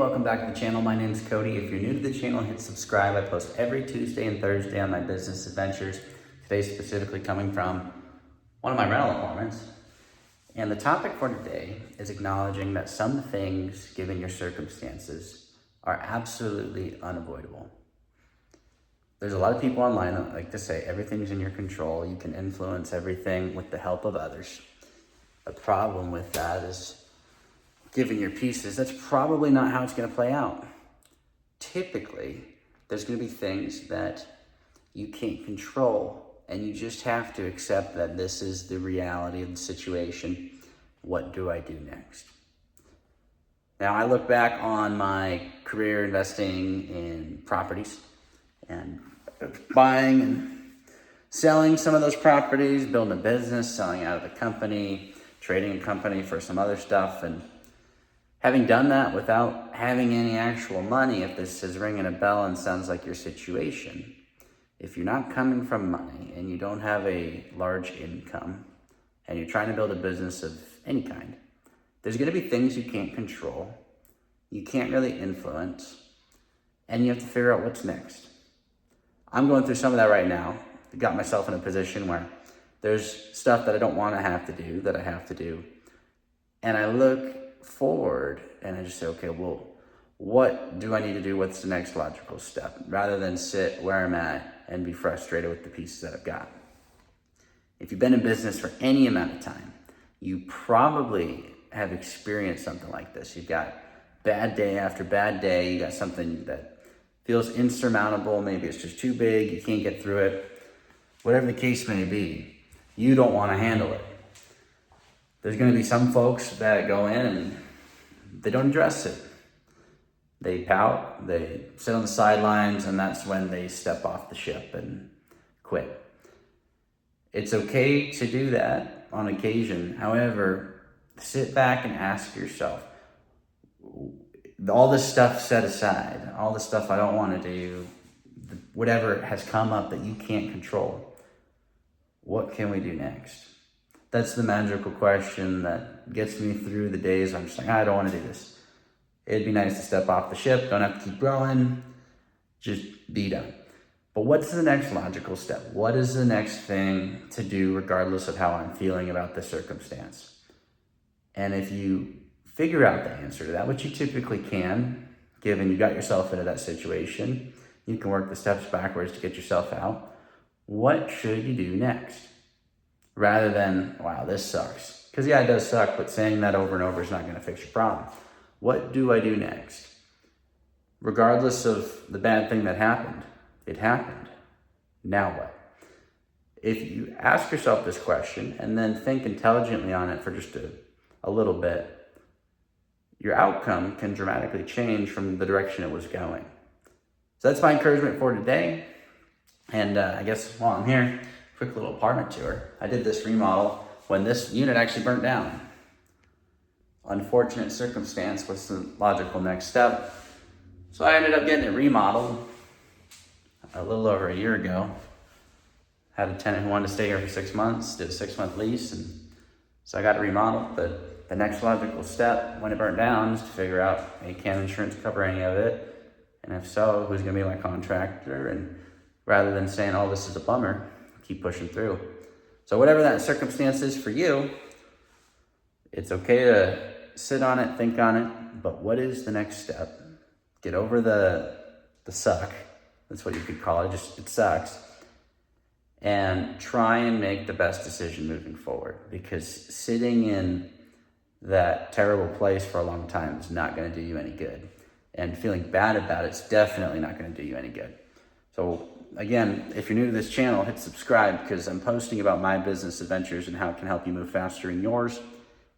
Welcome back to the channel. My name is Cody. If you're new to the channel, hit subscribe. I post every Tuesday and Thursday on my business adventures. Today specifically coming from one of my rental apartments. And the topic for today is acknowledging that some things, given your circumstances, are absolutely unavoidable. There's a lot of people online that like to say everything's in your control. You can influence everything with the help of others. The problem with that is, given your pieces, that's probably not how it's going to play out. Typically, there's going to be things that you can't control, and you just have to accept that this is the reality of the situation. What do I do next? Now, I look back on my career investing in properties and buying and selling some of those properties, building a business, selling out of the company, trading a company for some other stuff, and having done that without having any actual money, if this is ringing a bell and sounds like your situation, if you're not coming from money and you don't have a large income and you're trying to build a business of any kind, there's going to be things you can't control, you can't really influence, and you have to figure out what's next. I'm going through some of that right now. I got myself in a position where there's stuff that I don't want to have to do that I have to do. And I look forward and I just say, okay, well, what do I need to do? What's the next logical step? Rather than sit where I'm at and be frustrated with the pieces that I've got. If you've been in business for any amount of time, you probably have experienced something like this. You've got bad day after bad day. You got something that feels insurmountable. Maybe it's just too big. You can't get through it. Whatever the case may be, you don't want to handle it. There's going to be some folks that go in and they don't address it. They pout, they sit on the sidelines, and that's when they step off the ship and quit. It's okay to do that on occasion. However, sit back and ask yourself, all this stuff set aside, all the stuff I don't want to do, whatever has come up that you can't control, what can we do next? That's the magical question that gets me through the days I'm just like, I don't want to do this. It'd be nice to step off the ship, don't have to keep growing, just be done. But what's the next logical step? What is the next thing to do regardless of how I'm feeling about the circumstance? And if you figure out the answer to that, which you typically can, given you got yourself into that situation, you can work the steps backwards to get yourself out. What should you do next? Rather than, wow, this sucks. Because yeah, it does suck, but saying that over and over is not going to fix your problem. What do I do next? Regardless of the bad thing that happened, it happened. Now what? If you ask yourself this question and then think intelligently on it for just a little bit, your outcome can dramatically change from the direction it was going. So that's my encouragement for today. And I guess while I'm here, quick little apartment tour. I did this remodel when this unit actually burnt down. Unfortunate circumstance was the logical next step. So I ended up getting it remodeled a little over a year ago. Had a tenant who wanted to stay here for 6 months, did a 6-month lease, and so I got it remodeled. But the next logical step when it burnt down is to figure out, hey, can insurance cover any of it? And if so, who's gonna be my contractor? And rather than saying, oh, this is a bummer, keep pushing through. So whatever that circumstance is for you, it's okay to sit on it, think on it, but what is the next step? Get over the suck. That's what you could call it. Just, it sucks. And try and make the best decision moving forward, because sitting in that terrible place for a long time is not going to do you any good. And feeling bad about it's definitely not going to do you any good. So again, if you're new to this channel, hit subscribe, because I'm posting about my business adventures and how it can help you move faster in yours.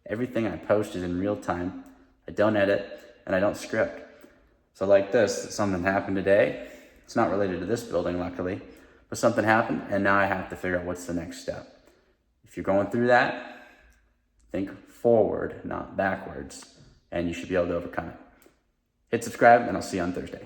Everything I post is in real time. I don't edit and I don't script. So like this, something happened today. It's not related to this building, luckily, but something happened and now I have to figure out what's the next step. If you're going through that, think forward, not backwards, and you should be able to overcome it. Hit subscribe and I'll see you on Thursday.